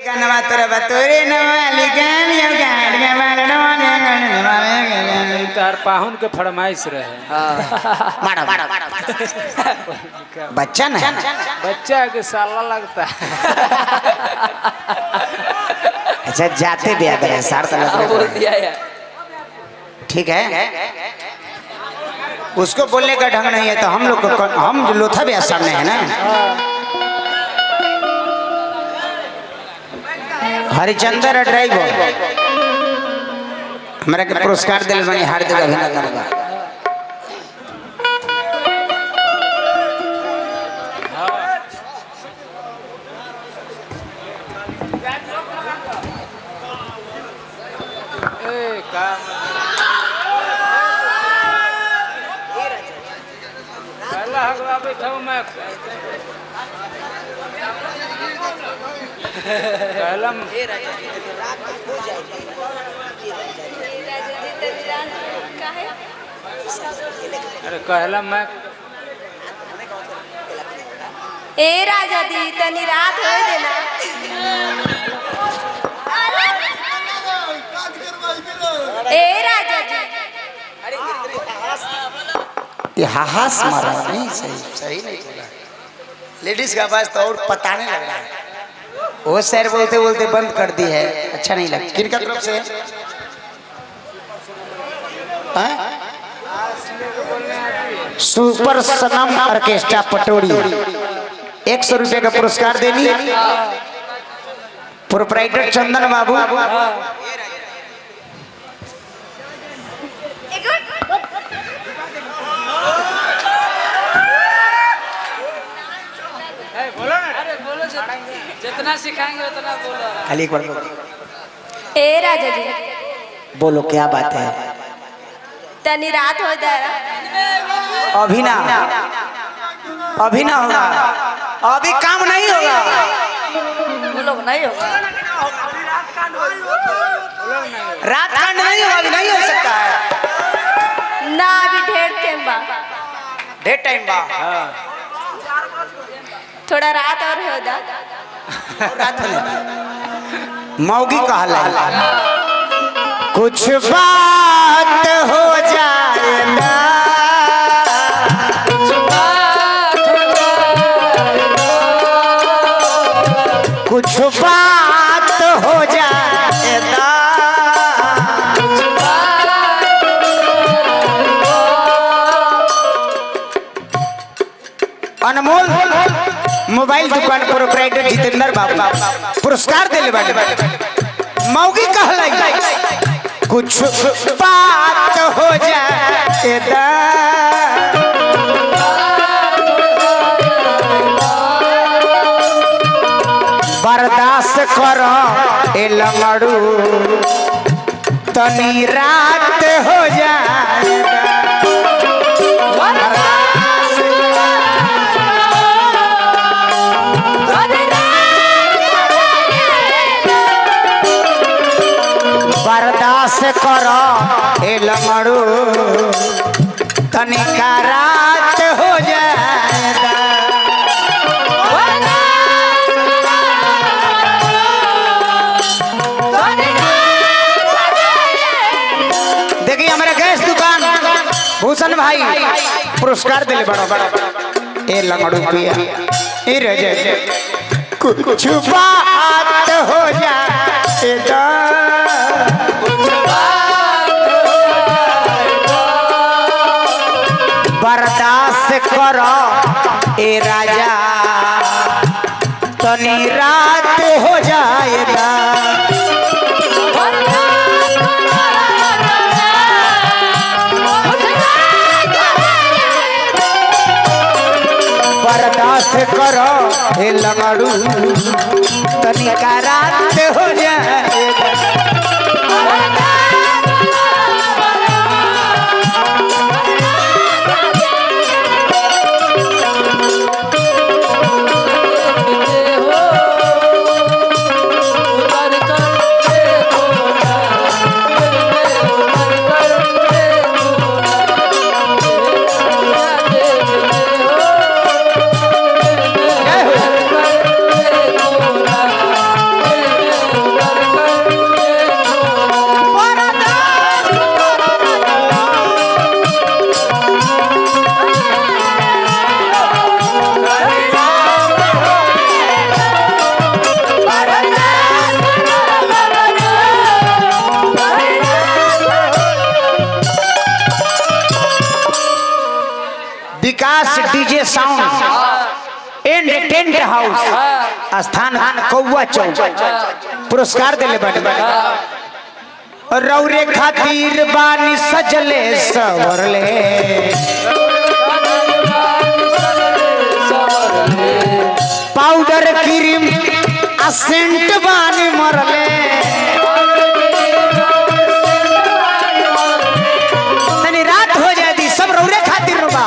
गनवा तोरा बतोरे नवाली गानियो गाड़िया मारनो तार पाहुन के फरमाइश रहे। मारो बच्चा ना बच्चा के साला लगता है। अच्छा जाते ब्याह है सार तो लग बोल दिया यार। ठीक है उसको बोलने का ढंग नहीं है तो हम लोग को हम लोथा ब्याह सामने है ना। हरिचंद्र ड्राइवर हमारा के पुरस्कार दिल बनी हार्दिक अभिनंदन बा। कलम अरे कहलम मैं ए राजा दी तनी रात हो देना। ए राजा जी ये हाहास मारा नहीं सही नहीं बोला। लेडीज का आवाज तो और पताने लग रहा है। वो शहर बोलते बोलते बंद कर दी है। अच्छा नहीं लगा। किनका तरफ से सुपर सनम ऑर्केस्ट्रा पटोरी 100 रुपये का पुरस्कार देनी प्रोप्राइटर चंदन बाबू। जितना सिखाएंगे उतना बोलो। खाली एक बार बोलो। ए राजा जी बोलो क्या बात है। तनी रात हो जाएगा। अभी ना होगा। अभी काम नहीं होगा। बोलो नहीं होगा। रात कांड नहीं होगा। अभी नहीं हो सकता है। ना अभी ढेर टाइम बा। थोड़ा रात और हो जा। रात होने मौगी कहला कुछ बात हो जाए ना कुछ बात हो जाए ना अनमोल मोबाइल दुकान प्रोप्राइटर जितेंद्र बाबू पुरस्कार दिले बाटे। मौगी कहलाई कुछ बात हो जाए दा बर्दाश्त करो ए लंगड़ू तनी रात हो जाए दा। बर्दाश्त करो ए लंगड़ू तनिका रात हो जाएगा। देखिए हमारे गैस दुकान भूषण भाई पुरस्कार दिले बड़ा ए लंगड़ू पिया ए रजे कुछ बात हो जाएगा। बर्दाश्त करो ए राजा तनी रात हो जाएगा। बर्दाश्त करो ए लंगड़ू तनिका रात हो जाएगा। Das DJ sound and tent house स्थान कौआ चौक पुरस्कार दिले बने रौरे खातिर बानी सजले सवरले पाउडर क्रीम असेंट बानी मरले तनी रात हो जाती सब रौरे खातिर बा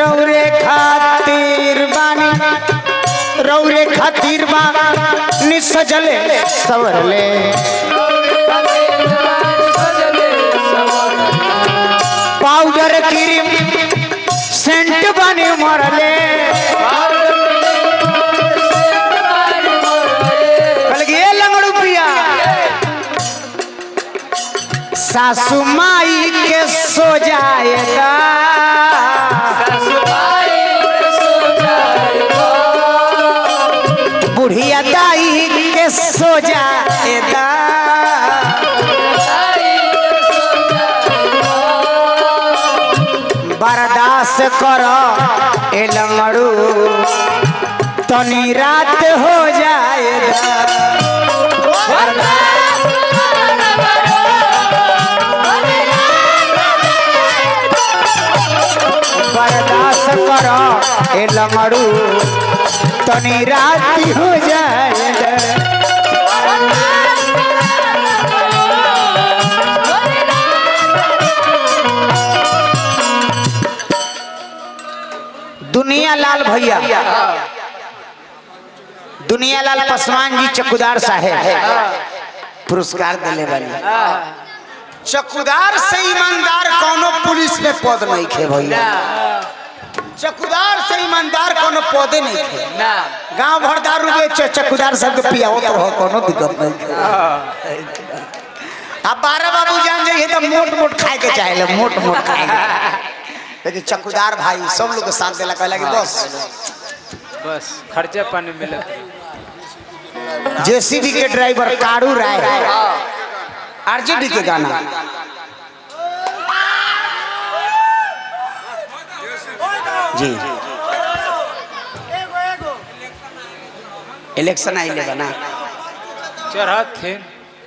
रौरे खातिर बानी रौरे खातिर बानी सजले सवरले पाउडर क्रीम सेंट बानी मरले सासु माई के सो जाएगा बुढ़िया दाई के सो जाएगा बर्दाश्त करो ए लंगड़ू तनी रात हो जाएगा बर्दाश्त करो ए लंगड़ू तनी रात हो जाएगा दुनियालाल भैया दुनियालाल पासवान जी चकुदार साहेब पुरस्कार दिले वाली चकुदार से ईमानदार कोनो पुलिस में पद नहीं खे भैया चकुदार से ईमानदार कोनो पदे नहीं खे ना गांव भर दारू बेच चकुदार सब के पियाओ तो हो कोनो दिक्कत नहीं अब 12 बाबू जान जाइए तो मोट मोट खाए के चाहे मोट मोट खाए लेकिन चकुदार भाई सब लोग के साथ देला कहला कि बस खर्चा पानी मिले जेसीबी के ड्राइवर कारू राय आरजेडी के गाना जी इलेक्शन आइले बना चढ़त थे